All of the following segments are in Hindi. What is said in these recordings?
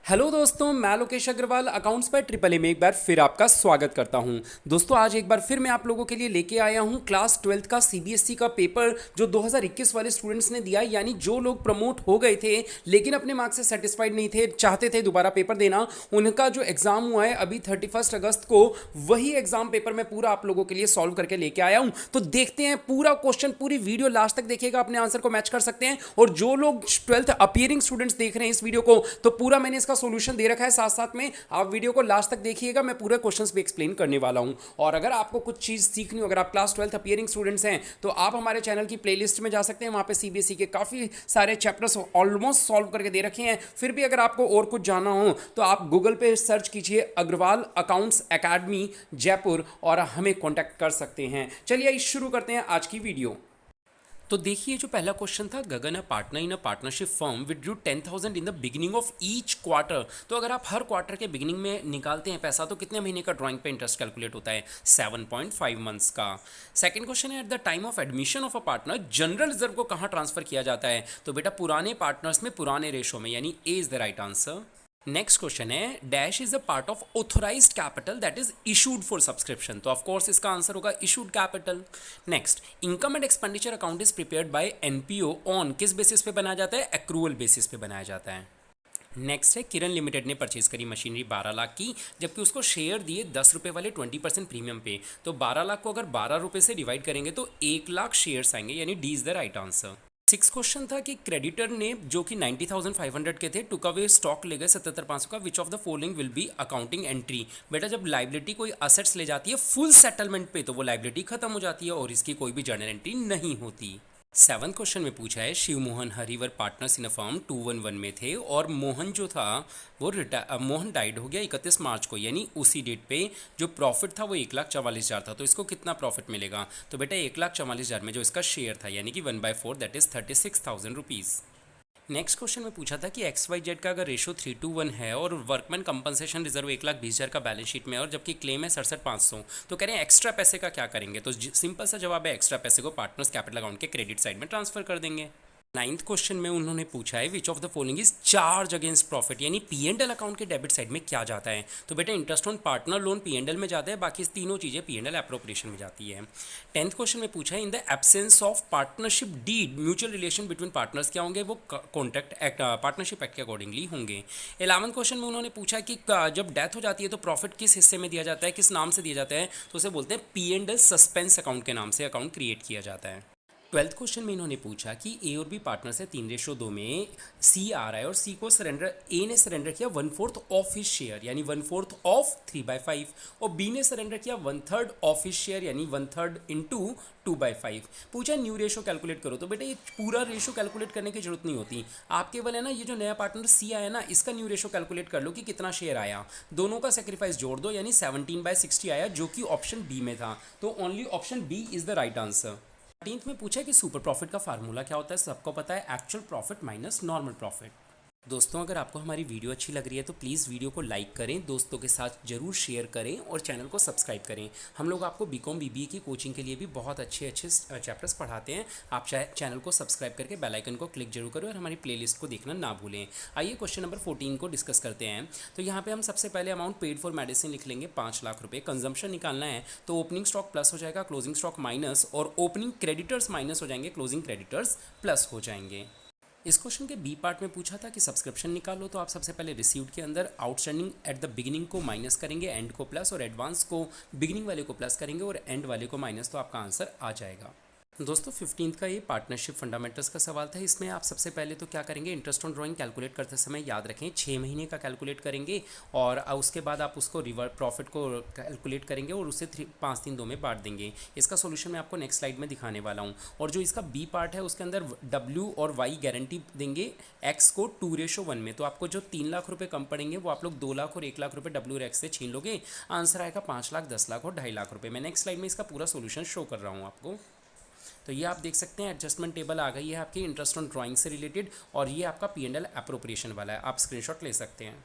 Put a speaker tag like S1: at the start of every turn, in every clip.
S1: हेलो दोस्तों, मैं लोकेश अग्रवाल अकाउंट्स पर ट्रिपल ए में एक बार फिर आपका स्वागत करता हूं। दोस्तों, आज एक बार फिर मैं आप लोगों के लिए लेके आया हूं क्लास 12th का सीबीएसई का पेपर जो 2021 वाले स्टूडेंट्स ने दिया, यानी जो लोग प्रमोट हो गए थे लेकिन अपने मार्क्स से सेटिस्फाइड नहीं थे, चाहते थे दोबारा पेपर देना, उनका जो एग्जाम हुआ है अभी 31 अगस्त को, वही एग्जाम पेपर मैं पूरा आप लोगों के लिए सॉल्व करके लेके आया हूं। तो देखते हैं पूरा क्वेश्चन, पूरी वीडियो लास्ट तक देखिएगा, अपने आंसर को मैच कर सकते हैं। और जो लोग 12th अपियरिंग स्टूडेंट्स देख रहे हैं इस वीडियो को, तो पूरा मैंने इसका सॉल्यूशन दे रखा है, साथ साथ में आप वीडियो को लास्ट तक देखिएगा, मैं पूरे क्वेश्चंस भी एक्सप्लेन करने वाला हूं। और अगर आपको कुछ चीज सीखनी हो, अगर आप क्लास 12th अपियरिंग स्टूडेंट्स हैं, तो आप हमारे चैनल की प्लेलिस्ट में जा सकते हैं, वहां पे सीबीएसई के काफी सारे चैप्टर्स ऑलमोस्ट सॉल्व करके दे रखे हैं। फिर भी अगर आपको और कुछ जानना हो तो आप गूगल पे सर्च कीजिए अग्रवाल अकाउंट्स एकेडमी जयपुर और हमें कॉन्टैक्ट कर सकते हैं। चलिए शुरू करते हैं आज की वीडियो। तो देखिए, जो पहला क्वेश्चन था, Gagan a partner in a partnership firm withdrew 10,000 in the beginning of each quarter. तो अगर आप हर क्वार्टर के बिगिनिंग में निकालते हैं पैसा, तो कितने महीने का ड्राइंग पे इंटरेस्ट कैलकुलेट होता है? 7.5 मंथ्स का। सेकंड क्वेश्चन है, at the time of admission of a partner general reserve को कहाँ ट्रांसफर किया जाता है? तो बेटा पुराने पार्टनर्स में पुराने रेशो में, यानी A is the right answer. Next question है, dash is a part of authorised capital that is issued for subscription. तो ऑफ कोर्स इसका आंसर होगा issued capital. Next, income and expenditure account is prepared by NPO on किस बेसिस पे बनाया जाता है? एक्रूअल बेसिस पे बनाया जाता है। नेक्स्ट है, किरण लिमिटेड ने परचेज करी मशीनरी 12 लाख की, जबकि उसको शेयर दिए 10 रुपये वाले 20% प्रीमियम पे। तो 12 लाख को अगर 12 रुपये से डिवाइड करेंगे तो 1 लाख शेयर्स आएंगे, यानी D is the right answer. Six question था कि क्रेडिटर ने जो कि 90,500 के थे, टुक अवे स्टॉक ले गए 77,500 का, which of the following will be accounting entry. बेटा जब लाइबिलिटी कोई असेट्स ले जाती है फुल सेटलमेंट पे, तो वो लाइबिलिटी खत्म हो जाती है और इसकी कोई भी जर्नल एंट्री नहीं होती। सेवन क्वेश्चन में पूछा है, Shiv Mohan Hari were partners in a firm 211 में थे और मोहन जो था वो मोहन डाइड हो गया 31 मार्च को, यानी उसी डेट पे जो प्रॉफिट था वो 1,44,000 था। तो इसको कितना प्रॉफिट मिलेगा? तो बेटा 1,44,000 में जो इसका शेयर था, यानी कि 1/4 that is 36,000 rupees. Next question में पूछा था कि एक्स वाई जेड का अगर रेशो 3:1 है और वर्कमैन कंपनसेशन रिजर्व 1,20,000 का बैलेंस शीट में है और जबकि क्लेम है 67,500, तो कह रहे हैं एक्स्ट्रा पैसे का क्या करेंगे? तो सिंपल सा जवाब है, एक्स्ट्रा पैसे को पार्टनर्स कैपिटल अकाउंट के क्रेडिट साइड में ट्रांसफर कर देंगे। नाइन्थ क्वेश्चन में उन्होंने पूछा है, which of the following is charge against profit, यानी P&L अकाउंट के डेबिट साइड में क्या जाता है? तो बेटा interest on partner loan P&L में जाता है, बाकी तीनों चीज़ें P&L एप्रोप्रिएशन में जाती है। 10th क्वेश्चन में पूछा है, in the absence of partnership deed mutual relation between partners क्या होंगे? वो कॉन्ट्रैक्ट एक्ट पार्टनरशिप एक्ट के अकॉर्डिंगली होंगे। 11th क्वेश्चन में उन्होंने पूछा कि जब डेथ हो जाती है तो प्रॉफिट किस हिस्से में दिया जाता है, किस नाम से दिया जाता है? तो उसे बोलते हैं P&L सस्पेंस अकाउंट के नाम से अकाउंट क्रिएट किया जाता है। 12th क्वेश्चन में इन्होंने पूछा कि ए और बी पार्टनर्स है 3:2 में, सी आ रहा है और सी को सरेंडर, ए ने सरेंडर किया 1/4 ऑफ हिज शेयर, यानी 1/4 ऑफ 3/5, और बी ने सरेंडर किया 1/3 ऑफ हिज शेयर, यानी 1/3 इंटू 2/5। पूछा न्यू रेशो कैलकुलेट करो। तो बेटा ये पूरा रेशो कैलकुलेट करने की जरूरत नहीं होती, आप केवल है ना ये जो नया पार्टनर सी आया ना, इसका न्यू रेशो कैलकुलेट कर लो कि कितना शेयर आया, दोनों का सेक्रीफाइस जोड़ दो, यानी 17/60 आया, जो कि ऑप्शन बी में था। तो only option B is the right answer. 13th में पूछा है कि सुपर प्रॉफिट का फार्मूला क्या होता है? सबको पता है, actual profit minus normal profit. दोस्तों, अगर आपको हमारी वीडियो अच्छी लग रही है तो प्लीज़ वीडियो को लाइक करें, दोस्तों के साथ जरूर शेयर करें और चैनल को सब्सक्राइब करें। हम लोग आपको बीकॉम बीबीए की कोचिंग के लिए भी बहुत अच्छे अच्छे चैप्टर्स पढ़ाते हैं। आप चैनल को सब्सक्राइब करके बेल आइकन को क्लिक जरूर करें और हमारी प्लेलिस्ट को देखना ना भूलें। आइए क्वेश्चन नंबर 14 को डिस्कस करते हैं। तो यहाँ पे हम सबसे पहले अमाउंट पेड फॉर मेडिसिन लिख लेंगे 5 लाख रुपये। कंजम्पशन निकालना है तो ओपनिंग स्टॉक प्लस हो जाएगा, क्लोजिंग स्टॉक माइनस, और ओपनिंग क्रेडिटर्स माइनस हो जाएंगे, क्लोजिंग क्रेडिटर्स प्लस हो जाएंगे। इस क्वेश्चन के बी पार्ट में पूछा था कि सब्सक्रिप्शन निकालो, तो आप सबसे पहले रिसीव्ड के अंदर आउटस्टैंडिंग एट द बिगिनिंग को माइनस करेंगे, एंड को प्लस, और एडवांस को बिगिनिंग वाले को प्लस करेंगे और एंड वाले को माइनस, तो आपका आंसर आ जाएगा। दोस्तों 15th का ये पार्टनरशिप फंडामेंटल्स का सवाल था। इसमें आप सबसे पहले तो क्या करेंगे, इंटरेस्ट ऑन ड्राइंग कैलकुलेट करते समय याद रखें 6 महीने का कैलकुलेट करेंगे, और उसके बाद आप उसको रिवर्स प्रॉफिट को कैलकुलेट करेंगे और उसे 5-3-2 में बांट देंगे। इसका सोल्यूशन मैं आपको नेक्स्ट स्लाइड में दिखाने वाला हूँ। और जो इसका बी पार्ट है उसके अंदर W और Y गारंटी देंगे X को 2:1 में। तो आपको जो 3 लाख रुपये कम पड़ेंगे वो आप लोग 2 लाख और 1 लाख रुपये W और X से छीन लोगे, आंसर आएगा 5 लाख, 10 लाख और 2.5 लाख रुपये। मैं नेक्स्ट स्लाइड में इसका पूरा सोल्यूशन शो कर रहा हूँ आपको। तो ये आप देख सकते हैं, एडजस्टमेंट टेबल आ गई है आपकी इंटरेस्ट ऑन ड्राइंग से रिलेटेड, और ये आपका P&L एप्रोप्रिएशन वाला है, आप स्क्रीनशॉट ले सकते हैं।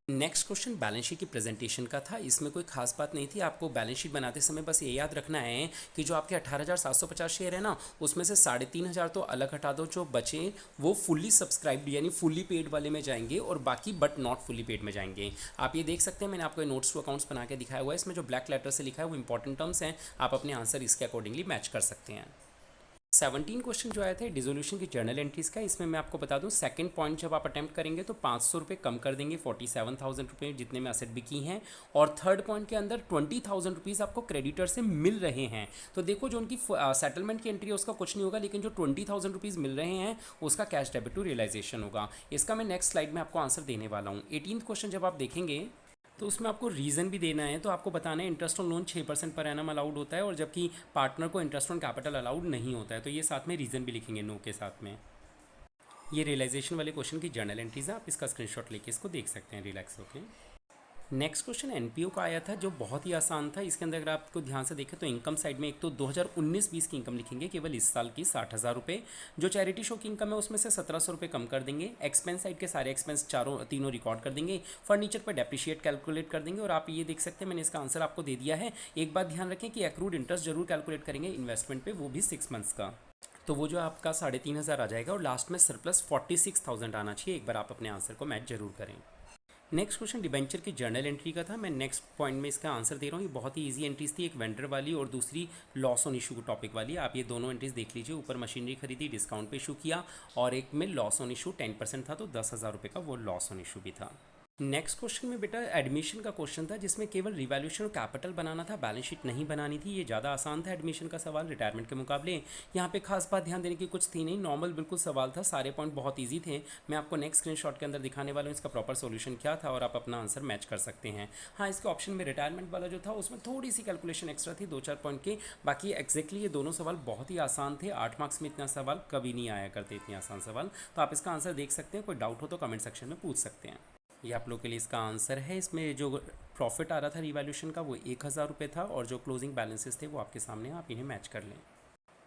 S1: नेक्स्ट क्वेश्चन बैलेंस शीट की प्रेजेंटेशन का था। इसमें कोई खास बात नहीं थी, आपको बैलेंस शीट बनाते समय बस ये याद रखना है कि जो आपके 18,750 शेयर है ना, उसमें से 3,500 तो अलग हटा दो, जो बचे वो फुल्ली सब्सक्राइब्ड यानी फुल्ली पेड वाले में जाएंगे और बाकी बट नॉट फुल्ली पेड में जाएंगे। आप ये देख सकते हैं, मैंने आपको नोट्स टू अकाउंट्स बना के दिखाया हुआ है। इसमें जो ब्लैक लेटर से लिखा है वो इंपॉर्टेंट टर्म्स हैं, आप अपने आंसर इसके अकॉर्डिंगली मैच कर सकते हैं। 17 क्वेश्चन जो आए थे डिसोल्यूशन की जर्नल एंट्रीज का, इसमें मैं आपको बता दूं सेकंड पॉइंट जब आप अटेम्प्ट करेंगे तो 500 रुपये कम कर देंगे 47,000 रुपये जितने में असेट बिकी हैं, और थर्ड पॉइंट के अंदर 20,000 रुपीज़ आपको क्रेडिटर से मिल रहे हैं। तो देखो जो उनकी सेटलमेंट की एंट्री है उसका कुछ नहीं होगा, लेकिन जो 20,000 रुपीज़ मिल रहे हैं उसका कैश डेबिट टू रियलाइजेशन होगा। इसका मैं नेक्स्ट स्लाइड में आपको आंसर देने वाला हूँ। 18 क्वेश्चन जब आप देखेंगे तो उसमें आपको रीज़न भी देना है, तो आपको बताना है interest on loan 6% per annum allowed होता है और जबकि पार्टनर को इंटरेस्ट ऑन कैपिटल अलाउड नहीं होता है, तो ये साथ में रीज़न भी लिखेंगे नो के साथ में। ये रियलाइजेशन वाले क्वेश्चन की जर्नल एंट्रीज है, आप इसका स्क्रीनशॉट लेके इसको देख सकते हैं रिलैक्स होके। नेक्स्ट क्वेश्चन एनपीओ का आया था जो बहुत ही आसान था। इसके अंदर अगर आपको ध्यान से देखें तो इनकम साइड में एक तो 2019-20 की इनकम लिखेंगे केवल इस साल की 60,000 रुपये। जो चैरिटी शो की इनकम है उसमें से 1,700 रुपये कम कर देंगे। एक्सपेंस साइड के सारे एक्सपेंस तीनों रिकॉर्ड कर देंगे। फर्नीचर पर डेप्रिशिएट कैलकुलेट कर देंगे और आप ये देख सकते हैं मैंने इसका आंसर आपको दे दिया है। एक बात ध्यान रखें कि एक्रूड इंटरेस्ट जरूर कैलकुलेट करेंगे इन्वेस्टमेंट पर, वो भी 6 मंथ्स का। तो वो जो आपका 3,500 आ जाएगा और लास्ट में सरप्लस 46,000 आना चाहिए। एक बार आप अपने आंसर को मैच जरूर करें। नेक्स्ट क्वेश्चन डिबेंचर की जर्नल एंट्री का था। मैं नेक्स्ट पॉइंट में इसका आंसर दे रहा हूँ। ये बहुत ही इजी एंट्रीज थी, एक वेंडर वाली और दूसरी लॉस ऑन इशू टॉपिक वाली। आप ये दोनों एंट्रीज देख लीजिए। ऊपर मशीनरी खरीदी, डिस्काउंट पे इशू किया, और एक में लॉस ऑन इशू 10% था, तो 10,000 रुपये का वो लॉस ऑन इशू भी था। नेक्स्ट क्वेश्चन में बेटा एडमिशन का क्वेश्चन था जिसमें केवल रिवैल्यूएशन और कैपिटल बनाना था, बैलेंस शीट नहीं बनानी थी। ये ज़्यादा आसान था एडमिशन का सवाल रिटायरमेंट के मुकाबले। यहाँ पे खास बात ध्यान देने की कुछ थी नहीं, नॉर्मल बिल्कुल सवाल था, सारे पॉइंट बहुत ईजी थे। मैं आपको नेक्स्ट स्क्रीनशॉट के अंदर दिखाने वाला हूँ इसका प्रॉपर सोल्यूशन क्या था और आप अपना आंसर मैच कर सकते हैं। हाँ, इसके ऑप्शन में रिटायरमेंट वाला जो था उसमें थोड़ी सी कैलकुलेशन एक्स्ट्रा थी 2-4 पॉइंट की। बाकी एक्जैक्टली ये दोनों सवाल बहुत ही आसान थे। 8 मार्क्स में इतना सवाल कभी नहीं आया करते, इतने आसान सवाल। तो आप इसका आंसर देख सकते हैं, कोई डाउट हो तो कमेंट सेक्शन में पूछ सकते हैं। ये आप लोग के लिए इसका आंसर है। इसमें जो प्रॉफिट आ रहा था रिवैल्यूएशन का वो 1,000 रुपये था और जो क्लोजिंग बैलेंसेस थे वो आपके सामने, आप इन्हें मैच कर लें।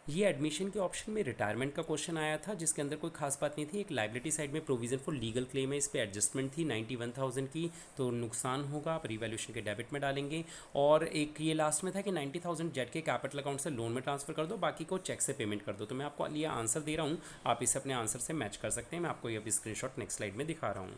S1: ये एडमिशन के ऑप्शन में रिटायरमेंट का क्वेश्चन आया था जिसके अंदर कोई खास बात नहीं थी। एक लाइबिलिटी साइड में प्रोविजन फॉर लीगल क्लेम है, इस पर एडजस्टमेंट थी 91,000 की, तो नुकसान होगा, आप रिवैल्यूएशन के डेबिट में डालेंगे। और एक ये लास्ट में था कि 90,000 जेट के कैपिटल अकाउंट से लोन में ट्रांसफर कर दो, बाकी को चेक से पेमेंट कर दो। तो मैं आपको ये आंसर दे रहा हूँ, आप इसे अपने आंसर से मैच कर सकते हैं। मैं आपको ये अभी स्क्रीनशॉट नेक्स्ट स्लाइड में दिखा रहा हूँ।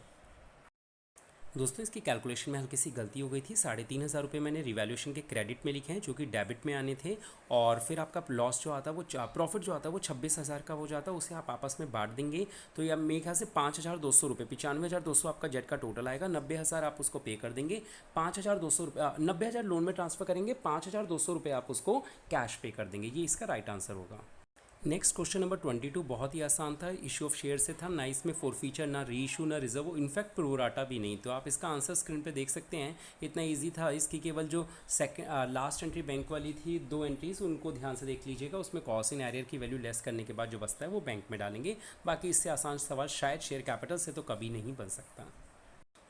S1: दोस्तों इसकी कैलकुलेशन में हल्की सी गलती हो गई थी। 3,500 रुपये मैंने रिवैल्यूएशन के क्रेडिट में लिखे हैं जो कि डेबिट में आने थे, और फिर आपका लॉस जो आता है वो प्रॉफिट जो आता है वो 26,000 का हो जाता है, उसे आप आपस में बांट देंगे। तो ये मेरे ख्याल से 5,200 रुपये, 95,200 आपका जेट का टोटल आएगा। 90,000 आप उसको पे कर देंगे, 5,200 रुपये 90,000 लोन में ट्रांसफर करेंगे, 5,200 रुपये आप उसको कैश पे कर देंगे। ये इसका राइट आंसर होगा। नेक्स्ट क्वेश्चन नंबर 22 बहुत ही आसान था। इशू ऑफ शेयर से था, ना इसमें फॉरफीचर, ना री इशू, ना रिजर्व, इनफैक्ट प्रोराटा भी नहीं। तो आप इसका आंसर स्क्रीन पे देख सकते हैं, इतना इजी था। इसकी केवल जो लास्ट एंट्री बैंक वाली थी 2 एंट्रीज, उनको ध्यान से देख लीजिएगा। उसमें कॉस्ट इन एरियर की वैल्यू लेस करने के बाद जो बचता है वो बैंक में डालेंगे। बाकी इससे आसान सवाल शायद शेयर कैपिटल से तो कभी नहीं बन सकता।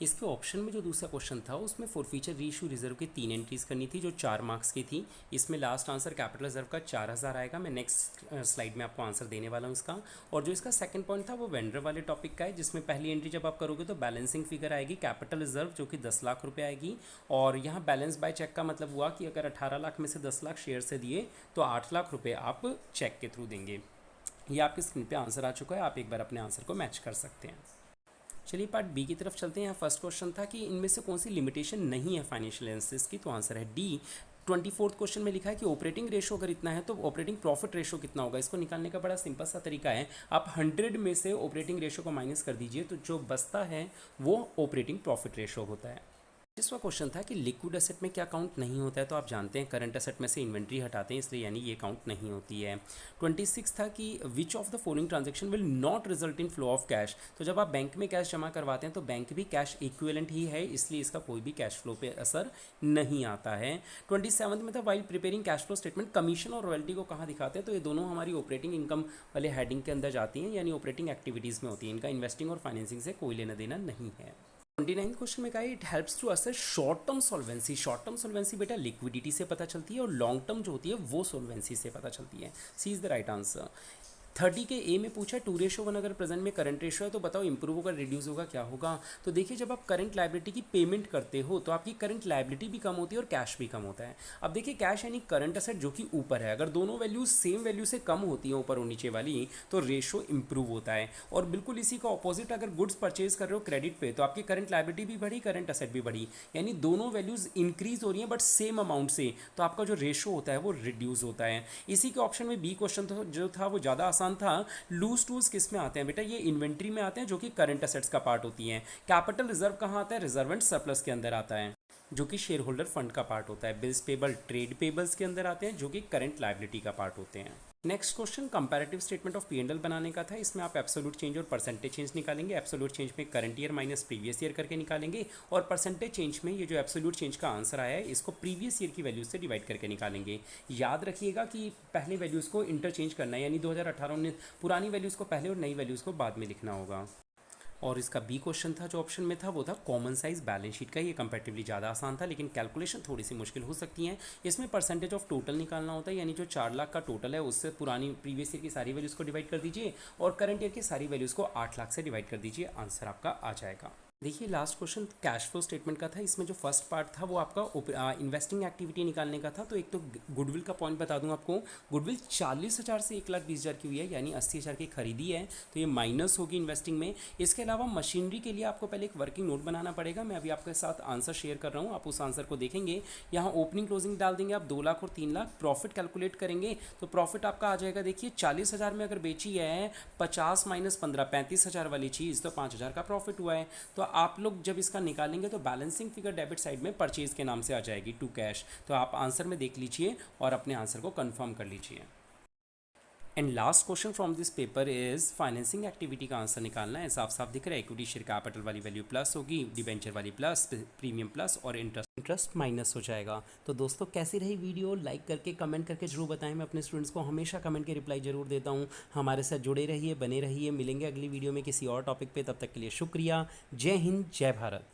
S1: इसके ऑप्शन में जो दूसरा क्वेश्चन था उसमें फॉरफीचर, री इशू, रिजर्व की 3 एंट्रीज करनी थी जो 4 मार्क्स की थी। इसमें लास्ट आंसर कैपिटल रिजर्व का 4,000 आएगा। मैं नेक्स्ट स्लाइड में आपको आंसर देने वाला हूँ इसका। और जो इसका सेकंड पॉइंट था वो वेंडर वाले टॉपिक का है, जिसमें पहली एंट्री जब आप करोगे तो बैलेंसिंग फिगर आएगी कैपिटल रिजर्व जो कि 10 लाख रुपये आएगी। और यहाँ बैलेंस बाय चेक का मतलब हुआ कि अगर 18 लाख में से 10 लाख शेयर से दिए तो 8 लाख रुपये आप चेक के थ्रू देंगे। ये आपकी स्क्रीन पर आंसर आ चुका है, आप एक बार अपने आंसर को मैच कर सकते हैं। चलिए पार्ट बी की तरफ चलते हैं। यहाँ फर्स्ट क्वेश्चन था कि इनमें से कौन सी लिमिटेशन नहीं है फाइनेंशियल एनालिसिस की, तो आंसर है डी। 24th क्वेश्चन में लिखा है कि ऑपरेटिंग रेशो अगर इतना है तो ऑपरेटिंग प्रॉफिट रेशो कितना होगा। इसको निकालने का बड़ा सिंपल सा तरीका है, आप 100 में से ऑपरेटिंग रेशो को माइनस कर दीजिए तो जो बचता है वो ऑपरेटिंग प्रॉफिट रेशो होता है। जिसका क्वेश्चन था कि लिक्विड एसेट में क्या काउंट नहीं होता है, तो आप जानते हैं करंट एसेट में से इन्वेंट्री हटाते हैं, इसलिए यानी ये काउंट नहीं होती है। 26 था कि which of the following transaction will not result in flow of cash. तो जब आप बैंक में कैश जमा करवाते हैं तो बैंक भी कैश इक्विवेलेंट ही है, इसलिए इसका कोई भी कैश फ्लो पे असर नहीं आता है। 27 में था while preparing cash flow statement, commission और रॉयल्टी को कहाँ दिखाते हैं, तो ये दोनों हमारी ऑपरेटिंग इनकम वाले हेडिंग के अंदर जाती हैं, यानी ऑपरेटिंग एक्टिविटीज़ में होती है। इनका इन्वेस्टिंग और फाइनेंसिंग से कोई लेना देना नहीं है। 29 क्वेश्चन में कहा है it helps to assess short term solvency. Short term solvency बेटा लिक्विडिटी से पता चलती है और लॉन्ग टर्म जो होती है वो सॉल्वेंसी से पता चलती है। सी इज द राइट आंसर। 30 के ए में पूछा 2:1 अगर प्रेजेंट में करंट रेशो है तो बताओ इंप्रूव होगा रिड्यूस होगा क्या होगा। तो देखिए जब आप करंट लायबिलिटी की पेमेंट करते हो तो आपकी करंट लायबिलिटी भी कम होती है और कैश भी कम होता है। अब देखिए कैश यानी करंट असेट जो कि ऊपर है, अगर दोनों वैल्यूज सेम वैल्यू से कम होती हैं ऊपर और नीचे वाली तो रेशो इंप्रूव होता है। और बिल्कुल इसी का ऑपोजिट, अगर गुड्स परचेज कर रहे हो क्रेडिट पे तो आपकी करंट लायबिलिटी भी बढ़ी, करंट असेट भी बढ़ी, यानी दोनों वैल्यूज इंक्रीज हो रही हैं बट सेम अमाउंट से, तो आपका जो रेशो होता है वो रिड्यूस होता है। इसी के ऑप्शन में बी क्वेश्चन तो जो था वो ज़्यादा आसान था। लूज टूल्स किस में आते हैं बेटा, ये इन्वेंट्री में आते हैं जो कि करंट असेट्स का पार्ट होती हैं। कैपिटल रिजर्व कहाँ आता है, रिजर्व एंड सरप्लस के अंदर आता है जो कि शेयर होल्डर फंड का पार्ट होता है। बिल्स पेबल ट्रेड पेबल्स के अंदर आते हैं जो कि करंट लायबिलिटी का पार्ट होते हैं। Next question comparative statement of P&L बनाने का था। इसमें आप एब्सोल्यूट चेंज और परसेंटेज चेंज निकालेंगे। एब्सोल्यूट चेंज में current year minus previous year करके निकालेंगे और परसेंटेज चेंज में ये जो एब्सोल्यूट चेंज का आंसर आया है इसको प्रीवियस ईयर की वैल्यूज से डिवाइड करके निकालेंगे। याद रखिएगा कि पहले वैल्यूज़ को इंटरचेंज करना है, यानी 2018-19 पुरानी वैल्यूज़ को पहले और नई वैल्यूज़ को बाद में लिखना होगा। और इसका बी क्वेश्चन था जो ऑप्शन में था वो था कॉमन साइज बैलेंस शीट का। ये कंपैरेटिवली ज़्यादा आसान था लेकिन कैलकुलेशन थोड़ी सी मुश्किल हो सकती है। इसमें परसेंटेज ऑफ टोटल निकालना होता है, यानी जो 4 लाख का टोटल है उससे पुरानी प्रीवियस ईयर की सारी वैल्यूज़ को डिवाइड कर दीजिए और करंट ईयर की सारी वैल्यूज़ को 8 लाख से डिवाइड कर दीजिए, आंसर आपका आ जाएगा। देखिए last question cash flow statement का था। इसमें जो फर्स्ट पार्ट था वो आपका इन्वेस्टिंग एक्टिविटी निकालने का था। तो एक तो गुडविल का पॉइंट बता दूं आपको, गुडविल 40,000 से 1,20,000 की हुई है, यानी 80,000 की खरीदी है, तो ये माइनस होगी इन्वेस्टिंग में। इसके अलावा मशीनरी के लिए आपको पहले एक वर्किंग नोट बनाना पड़ेगा। मैं अभी आपके साथ आंसर शेयर कर रहा हूँ, आप उस आंसर को देखेंगे। यहाँ ओपनिंग क्लोजिंग डाल देंगे आप 2 लाख और 3 लाख। प्रॉफिट कैलकुलेट करेंगे तो प्रॉफिट आपका आ जाएगा, देखिए 40,000 में अगर बेची है 50 माइनस 15 35,000 वाली चीज़ तो 5,000 का प्रॉफिट हुआ है। तो आप लोग जब इसका निकालेंगे तो बैलेंसिंग फिगर डेबिट साइड में परचेज के नाम से आ जाएगी टू कैश। तो आप आंसर में देख लीजिए और अपने आंसर को कंफर्म कर लीजिए। And last question from this paper is financing activity का आंसर निकालना है। साफ साफ दिख रहा है इक्विटी शेयर कैपिटल वाली वैल्यू प्लस होगी, डिबेंचर वाली प्लस, प्रीमियम प्लस और इंटरेस्ट माइनस हो जाएगा। तो दोस्तों कैसी रही वीडियो, लाइक करके कमेंट करके जरूर बताएं। मैं अपने स्टूडेंट्स को हमेशा कमेंट के रिप्लाई जरूर देता हूँ। हमारे साथ जुड़े रहिए, बने रहिए। मिलेंगे अगली वीडियो में किसी और टॉपिक पे, तब तक के लिए शुक्रिया। जय हिंद, जय भारत।